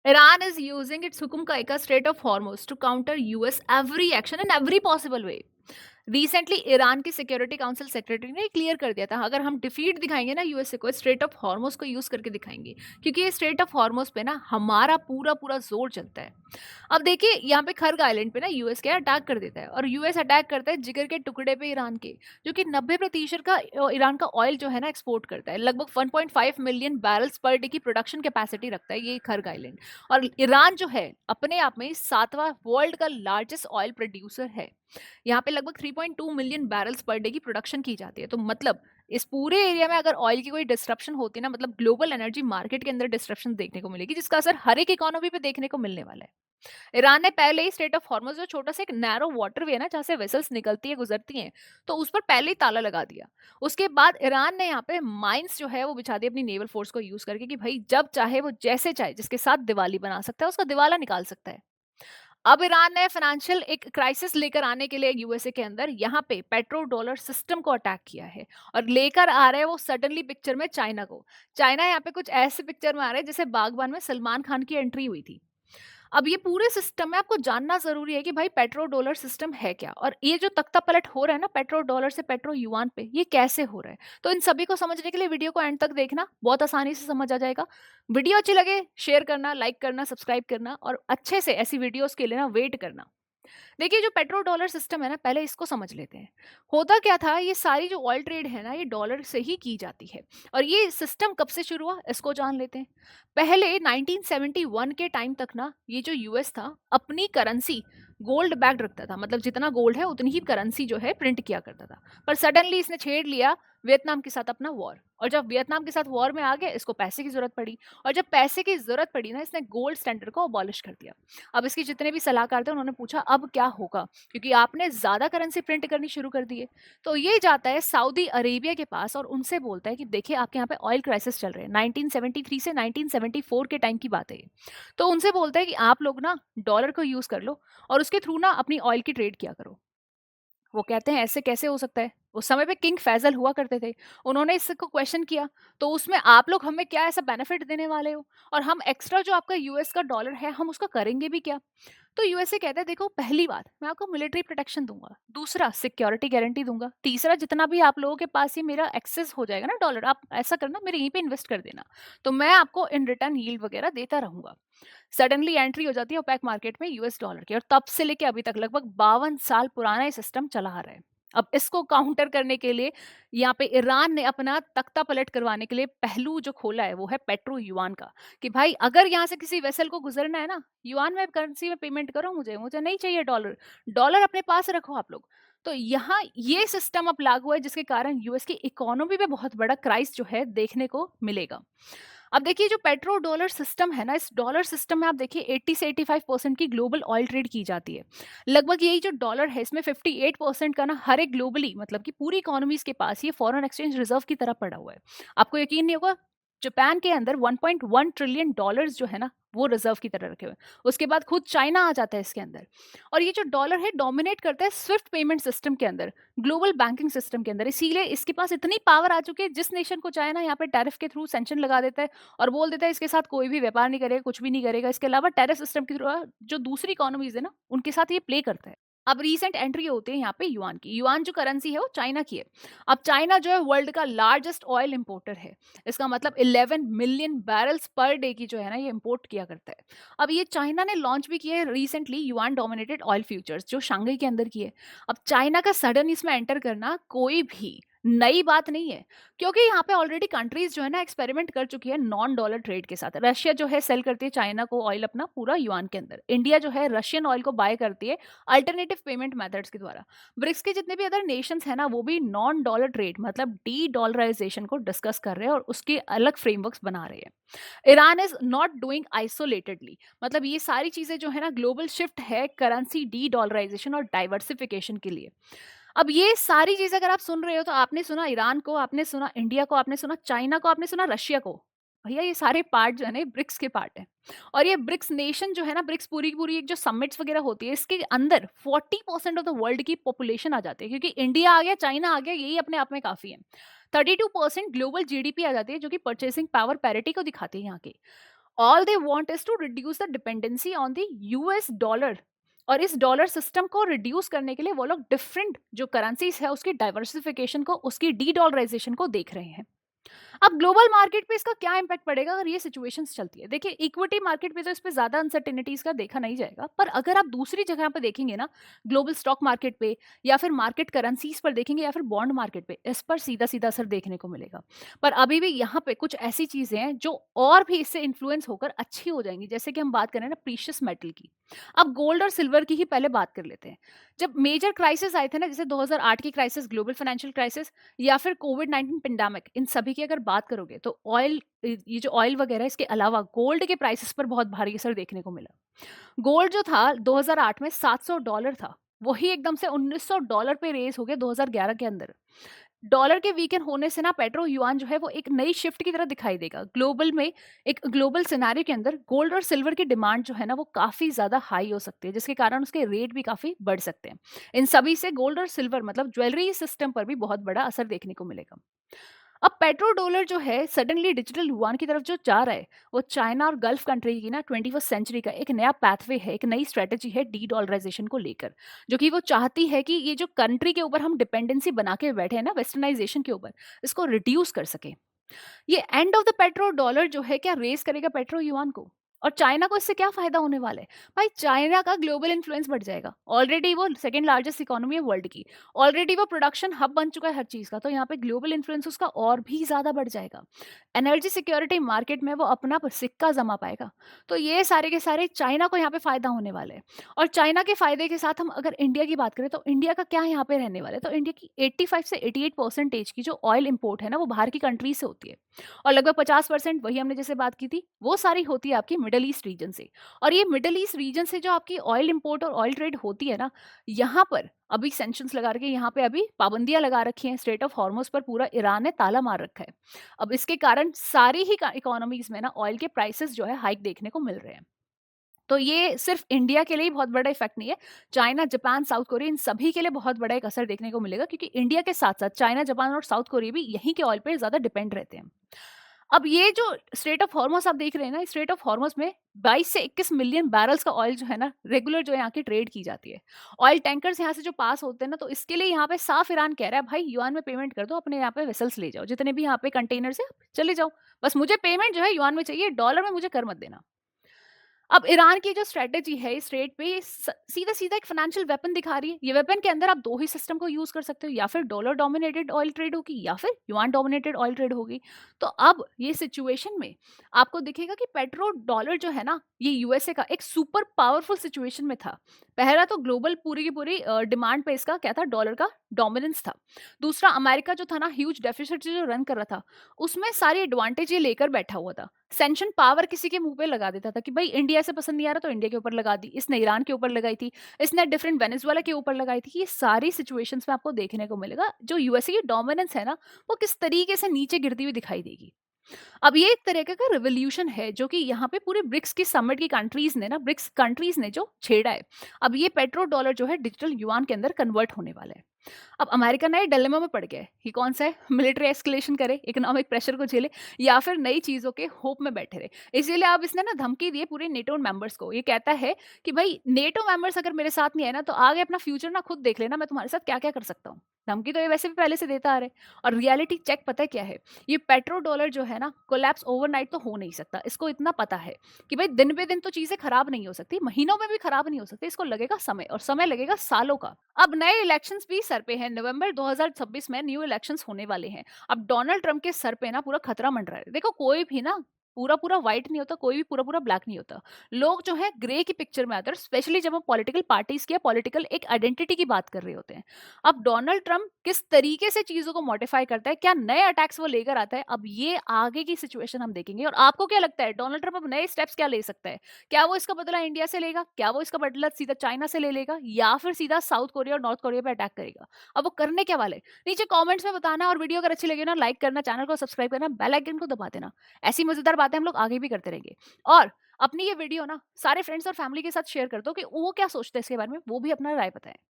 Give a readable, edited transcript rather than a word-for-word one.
Iran is using its Hukum Kaika Strait of Hormuz to counter US every action in every possible way. Recently Iran की security council secretary ने clear कर दिया था, अगर हम defeat दिखाएंगे ना यूएसए को, स्ट्रेट ऑफ हॉर्मोज को यूज करके दिखाएंगे, क्योंकि ये स्ट्रेट ऑफ हॉर्मोज पे ना हमारा पूरा पूरा जोर चलता है। अब देखिए यहाँ पे खर्ग आइलैंड पे ना यूएस क्या अटैक कर देता है, और यूएस अटैक करता है जिगर के टुकड़े पे ईरान के, जो कि 90% का ईरान का ऑयल जो है ना एक्सपोर्ट करता है। लगभग 1.5 मिलियन बैरल्स पर डे की प्रोडक्शन कैपेसिटी रखता है ये खर्ग आइलैंड। और ईरान जो है अपने आप में 7वां वर्ल्ड का लार्जेस्ट ऑयल प्रोड्यूसर है। यहाँ पे लगभग 3.2 मिलियन बैरल्स पर डे की प्रोडक्शन की जाती है। तो मतलब इस पूरे एरिया में अगर ऑयल की कोई डिस्ट्रप्शन होती है ना, मतलब ग्लोबल एनर्जी मार्केट के अंदर डिस्ट्रप्शन देखने को मिलेगी, जिसका असर हर एक इकोनॉमी पे देखने को मिलने वाला है। ईरान ने पहले ही स्ट्रेट ऑफ हॉर्मस, जो छोटा सा एक नैरो वाटरवे है ना जहाँ से वेसल्स निकलती है गुजरती हैं, तो उस पर पहले ही ताला लगा दिया। उसके बाद ईरान ने यहाँ पे माइंस जो है वो बिछा दी अपनी नेवल फोर्स को यूज करके, कि भाई जब चाहे वो जैसे चाहे जिसके साथ दिवाली बना सकता है उसका दिवाला निकाल सकता है। अब ईरान ने फाइनेंशियल एक क्राइसिस लेकर आने के लिए यूएसए के अंदर यहाँ पे पेट्रो डॉलर सिस्टम को अटैक किया है, और लेकर आ रहे हैं वो सडनली पिक्चर में चाइना को। चाइना यहाँ पे कुछ ऐसे पिक्चर में आ रहे हैं जैसे बागबान में सलमान खान की एंट्री हुई थी। अब ये पूरे सिस्टम में आपको जानना जरूरी है कि भाई पेट्रो डॉलर सिस्टम है क्या, और ये जो तख्ता पलट हो रहा है ना पेट्रो डॉलर से पेट्रो युआन पे, ये कैसे हो रहा है। तो इन सभी को समझने के लिए वीडियो को एंड तक देखना, बहुत आसानी से समझ आ जाएगा। वीडियो अच्छी लगे शेयर करना, लाइक करना, सब्सक्राइब करना, और अच्छे से ऐसी वीडियोस के लिए ना वेट करना। देखिए जो पेट्रो डॉलर सिस्टम है ना, पहले इसको समझ लेते हैं। होता क्या था, ये सारी जो ऑयल ट्रेड है ना ये डॉलर से ही की जाती है। और ये सिस्टम कब से शुरू हुआ इसको जान लेते हैं। पहले 1971 के टाइम तक ना ये जो यूएस था अपनी करेंसी गोल्ड बैक्ड रखता था, मतलब जितना गोल्ड है उतनी ही करेंसी जो है प्रिंट किया करता था। पर सडनली इसने छेड़ लिया वियतनाम के साथ अपना वॉर, और जब वियतनाम के साथ वॉर में आ गया इसको पैसे की जरूरत पड़ी, और जब पैसे की जरूरत पड़ी ना इसने गोल्ड स्टैंडर्ड को अबॉलिश कर दिया। अब इसके जितने भी सलाहकार थे उन्होंने पूछा अब क्या होगा, क्योंकि आपने ज्यादा करेंसी प्रिंट करनी शुरू कर दी है। तो ये जाता है सऊदी अरेबिया के पास और उनसे बोलता है कि देखिए आपके यहाँ पे ऑयल क्राइसिस चल रहे हैं, 1973 से 1974 के टाइम की बात है ये। तो उनसे बोलता है कि आप लोग ना डॉलर को यूज कर लो और उसके थ्रू ना अपनी ऑयल की ट्रेड किया करो। वो कहते हैं ऐसे कैसे हो सकता है, उस समय पे किंग फैजल हुआ करते थे। उन्होंने इसको क्वेश्चन किया, तो उसमें आप लोग हमें क्या ऐसा बेनिफिट देने वाले हो, और हम एक्स्ट्रा जो आपका यूएस का डॉलर है हम उसका करेंगे भी क्या। तो यूएसए कहता है देखो पहली बात मैं आपको मिलिट्री प्रोटेक्शन दूंगा, दूसरा सिक्योरिटी गारंटी दूंगा, तीसरा जितना भी आप लोगों के पास ये मेरा एक्सेस हो जाएगा ना डॉलर, आप ऐसा करना मेरे यहीं पे इन्वेस्ट कर देना, तो मैं आपको इन रिटर्न यील्ड वगैरह देता रहूंगा। सडनली एंट्री हो जाती है ओपेक मार्केट में यूएस डॉलर की, और तब से लेके अभी तक लगभग 52 साल पुराना ये सिस्टम चला आ रहा है। अब इसको काउंटर करने के लिए यहाँ पे ईरान ने अपना तख्ता पलट करवाने के लिए पहलू जो खोला है वो है पेट्रो युआन का, कि भाई अगर यहाँ से किसी वेसल को गुजरना है ना, युआन में करेंसी में पेमेंट करो, मुझे मुझे नहीं चाहिए डॉलर, डॉलर अपने पास रखो आप लोग। तो यहाँ ये सिस्टम अब लागू है, जिसके कारण यूएस की इकोनॉमी पे बहुत बड़ा क्राइस जो है देखने को मिलेगा। अब देखिए जो पेट्रो डॉलर सिस्टम है ना, इस डॉलर सिस्टम में आप देखिए 80 से 85% की ग्लोबल ऑयल ट्रेड की जाती है। लगभग यही जो डॉलर है इसमें 58% का ना हर एक ग्लोबली, मतलब कि पूरी इकोनॉमीज के पास ये फॉरेन एक्सचेंज रिजर्व की तरह पड़ा हुआ है। आपको यकीन नहीं होगा, जापान के अंदर 1.1 ट्रिलियन डॉलर्स जो है ना वो रिजर्व की तरह रखे हुए हैं। उसके बाद खुद चाइना आ जाता है इसके अंदर। और ये जो डॉलर है डोमिनेट करता है स्विफ्ट पेमेंट सिस्टम के अंदर, ग्लोबल बैंकिंग सिस्टम के अंदर, इसीलिए इसके पास इतनी पावर आ चुकी है, जिस नेशन को चाहे ना यहाँ पे टैरिफ के थ्रू सेंक्शन लगा देता है, और बोल देता है इसके साथ कोई भी व्यापार नहीं करेगा, कुछ भी नहीं करेगा। इसके अलावा टैरिफ सिस्टम के थ्रू जो दूसरी इकोनॉमीज है ना उनके साथ ये प्ले करता है। अब रीसेंट एंट्री होती है यहाँ पे युआन की। युआन जो करेंसी है वो चाइना की है। अब चाइना जो है वर्ल्ड का लार्जेस्ट ऑयल इंपोर्टर है। इसका मतलब 11 मिलियन बैरल्स पर डे की जो है ना ये इंपोर्ट किया करता है। अब ये चाइना ने लॉन्च भी किया है recently yuan dominated oil futures, जो शंघाई के अंदर की है। अब चाइना का सडन इसमें एंटर करना कोई भी नई बात नहीं है, क्योंकि यहाँ पे ऑलरेडी कंट्रीज जो है ना एक्सपेरिमेंट कर चुकी है नॉन डॉलर ट्रेड के साथ। रशिया जो है सेल करती है चाइना को ऑयल अपना पूरा युआन के अंदर, इंडिया जो है रशियन ऑयल को बाय करती है अल्टरनेटिव पेमेंट मेथड्स के द्वारा। ब्रिक्स के जितने भी अदर नेशंस है ना वो भी नॉन डॉलर ट्रेड मतलब डी डॉलराइजेशन को डिस्कस कर रहे हैं और उसके अलग फ्रेमवर्क्स बना रहे हैं। ईरान इज नॉट डूइंग आइसोलेटेडली, मतलब ये सारी चीजें जो है ना ग्लोबल शिफ्ट है करेंसी डी डॉलराइजेशन और डाइवर्सिफिकेशन के लिए। अब ये सारी चीजें अगर आप सुन रहे हो तो आपने सुना ईरान को, आपने सुना इंडिया को, आपने सुना चाइना को, आपने सुना रशिया को। भैया ये सारे पार्ट जो है ना ब्रिक्स के पार्ट है। और ये ब्रिक्स नेशन जो है ना, ब्रिक्स पूरी की पूरी एक जो समिट्स वगैरह होती है इसके अंदर 40% ऑफ द वर्ल्ड की पॉपुलेशन आ जाती है, क्योंकि इंडिया आ गया, चाइना आ गया, यही अपने आप में काफी है। 32% ग्लोबल जीडीपी आ जाती है, जो कि परचेसिंग पावर पैरिटी को दिखाती है यहाँ की। All they want is to reduce the dependency on the US dollar, और इस डॉलर सिस्टम को रिड्यूस करने के लिए वो लोग डिफरेंट जो करेंसीज है उसकी डाइवर्सिफिकेशन को, उसकी डी डॉलराइजेशन को देख रहे हैं। अब ग्लोबल मार्केट पे इसका क्या इम्पैक्ट पड़ेगा अगर ये सिचुएशंस चलती है? देखिए, इक्विटी मार्केट पे तो इस पे ज्यादा अनसर्टेनिटीज का देखा नहीं जाएगा, पर अगर आप दूसरी जगह पे देखेंगे ना, ग्लोबल स्टॉक मार्केट पे या फिर मार्केट करेंसीज पर देखेंगे या फिर बॉन्ड मार्केट पे, इस पर सीधा सीधा असर देखने को मिलेगा। पर अभी भी यहाँ पे कुछ ऐसी चीजें हैं जो और भी इससे इन्फ्लुएंस होकर अच्छी हो जाएंगी, जैसे कि हम बात करें ना प्रीशियस मेटल की। अब गोल्ड और सिल्वर की ही पहले बात कर लेते हैं। जब मेजर क्राइसिस आए थे ना, जैसे 2008 की क्राइसिस, ग्लोबल फाइनेंशियल क्राइसिस, या फिर कोविड-19 पेंडेमिक, इन सभी की अगर बात करोगे तो ऑयल, ये जो ऑयल वगैरह है, इसके अलावा गोल्ड के प्राइसेस पर बहुत भारी असर देखने को मिला। गोल्ड जो था 2008 में $700 था, वही एकदम से $1900 पे रेज़ हो गया 2011 के अंदर। डॉलर के वीकन होने से ना पेट्रो युआन जो है वो एक नई शिफ्ट की तरह दिखाई देगा। ग्लोबल में एक ग्लोबल सिनेरियो के अंदर गोल्ड और सिल्वर की डिमांड जो है ना वो काफ़ी ज़्यादा हाई हो सकती है, जिसके कारण उसके रेट भी काफ़ी बढ़ सकते हैं। इन सभी से गोल्ड और सिल्वर मतलब ज्वेलरी सिस्टम पर भी बहुत बड़ा असर देखने को मिलेगा। अब पेट्रो डॉलर जो है सडनली डिजिटल युआन की तरफ जो जा रहा है, वो चाइना और गल्फ कंट्री की ना 21st सेंचुरी का एक नया पैथवे है, एक नई स्ट्रेटेजी है डी डॉलराइजेशन को लेकर, जो कि वो चाहती है कि ये जो कंट्री के ऊपर हम डिपेंडेंसी बना के बैठे हैं ना वेस्टर्नाइजेशन के ऊपर, इसको रिड्यूस कर सके। ये end of the petro dollar जो है क्या रेस करेगा पेट्रो युआन को? और चाइना को इससे क्या फायदा होने वाला है? भाई, चाइना का ग्लोबल इन्फ्लुएंस बढ़ जाएगा। ऑलरेडी वो सेकंड लार्जेस्ट इकोनॉमी है वर्ल्ड की। ऑलरेडी वो प्रोडक्शन हब बन चुका है हर चीज का, तो यहाँ पे ग्लोबल इन्फ्लुएंस उसका और भी ज्यादा बढ़ जाएगा। एनर्जी सिक्योरिटी मार्केट में वो अपना सिक्का जमा पाएगा। तो ये सारे के सारे चाइना को यहाँ पे फायदा होने वाला है। और चाइना के फायदे के साथ हम अगर इंडिया की बात करें तो इंडिया का क्या यहाँ पे रहने वाला है? तो इंडिया की 85 से 88% की जो ऑयल इंपोर्ट है ना वो बाहर की कंट्री से होती है। और लगभग 50% वही हमने जैसे बात की थी, वो सारी होती है आपकी मिडल ईस्ट रीजन से। और ये मिडल ईस्ट रीजन से जो आपकी ऑयल इंपोर्ट और ऑयल ट्रेड होती है ना, यहाँ पर अभी सैंक्शंस लगा रखे हैं, यहाँ पे अभी पाबंदियां लगा रखी हैं, स्ट्रेट ऑफ हॉर्मोज पर पूरा ईरान ने ताला मार रखा है। अब इसके कारण सारी ही इकोनॉमीज में ना ऑयल के प्राइसेस जो है हाइक देखने को मिल रहे हैं। तो ये सिर्फ इंडिया के लिए ही बहुत बड़ा इफेक्ट नहीं है, चाइना, जापान, साउथ कोरिया, इन सभी के लिए बहुत बड़ा एक असर देखने को मिलेगा, क्योंकि इंडिया के साथ साथ चाइना, जापान और साउथ कोरिया भी यहीं के ऑयल पे ज्यादा डिपेंड रहते हैं। अब ये जो स्ट्रेट ऑफ हॉर्मस आप देख रहे हैं ना, स्ट्रेट ऑफ हॉर्मस में 22 से 21 मिलियन बैरल्स का ऑयल जो है ना रेगुलर जो है यहाँ की ट्रेड की जाती है। ऑयल टैंकर्स यहाँ से जो पास होते हैं ना, तो इसके लिए यहाँ पे साफ ईरान कह रहा है भाई युआन में पेमेंट कर दो, अपने यहाँ पे वेसल्स ले जाओ, जितने भी यहाँ पे कंटेनर्स है चले जाओ, बस मुझे पेमेंट जो है युआन में चाहिए, डॉलर में मुझे कर मत देना। अब ईरान की जो स्ट्रेटेजी है इस रेट पे सीधा सीधा एक फाइनेंशियल वेपन दिखा रही है। ये वेपन के अंदर आप दो ही सिस्टम को यूज कर सकते हो, या फिर डॉलर डोमिनेटेड ऑयल ट्रेड होगी या फिर युआन डोमिनेटेड ऑयल ट्रेड होगी। तो अब ये सिचुएशन में आपको दिखेगा कि पेट्रो डॉलर जो है ना, ये यूएसए का एक सुपर पावरफुल सिचुएशन में था। पहला तो ग्लोबल पूरी की पूरी डिमांड पे इसका क्या था, डॉलर का डोमिनेंस था। दूसरा, अमेरिका जो था ना ह्यूज डेफिसिट जो रन कर रहा था, उसमें सारी एडवांटेज ये लेकर बैठा हुआ था। सेंक्शन पावर किसी के मुंह पे लगा देता था कि भाई इंडिया से पसंद नहीं आ रहा तो इंडिया के ऊपर लगा दी, इसने ईरान के ऊपर लगाई थी, इसने डिफरेंट वेनेजुएला के ऊपर लगाई थी। ये सारी सिचुएशंस में आपको देखने को मिलेगा जो यूएसए की डोमिनेंस है ना, वो किस तरीके से नीचे गिरती हुई दिखाई देगी। अब ये एक तरीके का रिवोल्यूशन है जो कि यहाँ पे पूरे ब्रिक्स की समिट की कंट्रीज ने ना, ब्रिक्स कंट्रीज ने जो छेड़ा है। अब ये पेट्रो डॉलर जो है डिजिटल युआन के अंदर कन्वर्ट होने वाला है। अब अमेरिका नए डिलेमा में पड़ गया है कि कौन सा है, मिलिट्री एस्केलेशन करे, इकोनॉमिक प्रेशर को झेले, या फिर नई चीजों के होप में बैठे रहे। इसीलिए अब इसने ना धमकी दी है पूरे नेटो मेंबर्स को। ये कहता है कि भाई नेटो मेंबर्स अगर मेरे साथ नहीं है ना, तो आगे अपना फ्यूचर ना खुद देख लेना, मैं तुम्हारे साथ क्या क्या कर सकता हूँ। धमकी तो ये वैसे भी पहले से देता आ रहा है। और रियलिटी चेक पता है क्या है, ये पेट्रो डॉलर जो है ना कोलैप्स ओवरनाइट तो हो नहीं सकता। इसको इतना पता है कि भाई दिन पे दिन तो चीजें खराब नहीं हो सकती, महीनों में भी खराब नहीं हो सकती, इसको लगेगा समय, और समय लगेगा सालों का। अब नए इलेक्शंस भी सर पे हैं, नवंबर 2026 में न्यू इलेक्शंस होने वाले हैं। अब डोनाल्ड ट्रंप के सर पे ना पूरा खतरा मंडरा है। देखो, कोई भी ना पूरा पूरा व्हाइट नहीं होता, कोई भी पूरा पूरा ब्लैक नहीं होता। लोग जो है ग्रे की पिक्चर में आते हैं, स्पेशली जब हम पॉलिटिकल पार्टीज की पॉलिटिकल एक आइडेंटिटी की बात कर रहे होते हैं। अब डोनाल्ड ट्रंप किस तरीके से चीजों को मॉडिफाई करता है, क्या नए अटैक्स वो लेकर आता है, अब ये आगे की सिचुएशन हम देखेंगे। और आपको क्या लगता है डोनाल्ड ट्रंप अब नए स्टेप्स क्या ले सकता है? क्या वो इसका बदला इंडिया से लेगा, क्या वो इसका बदला सीधा चाइना से ले लेगा, या फिर सीधा साउथ कोरिया और नॉर्थ कोरिया पे अटैक करेगा? अब वो करने क्या वाले, नीचे कमेंट्स में बताना। और वीडियो अगर अच्छी लगे ना, लाइक करना, चैनल को सब्सक्राइब करना, बेल आइकन को दबा देना। ऐसी मजेदार बातें हम लोग आगे भी करते रहेंगे। और अपनी ये वीडियो ना सारे फ्रेंड्स और फैमिली के साथ शेयर कर दो कि वो क्या सोचते हैं इसके बारे में, वो भी अपना राय बताएं।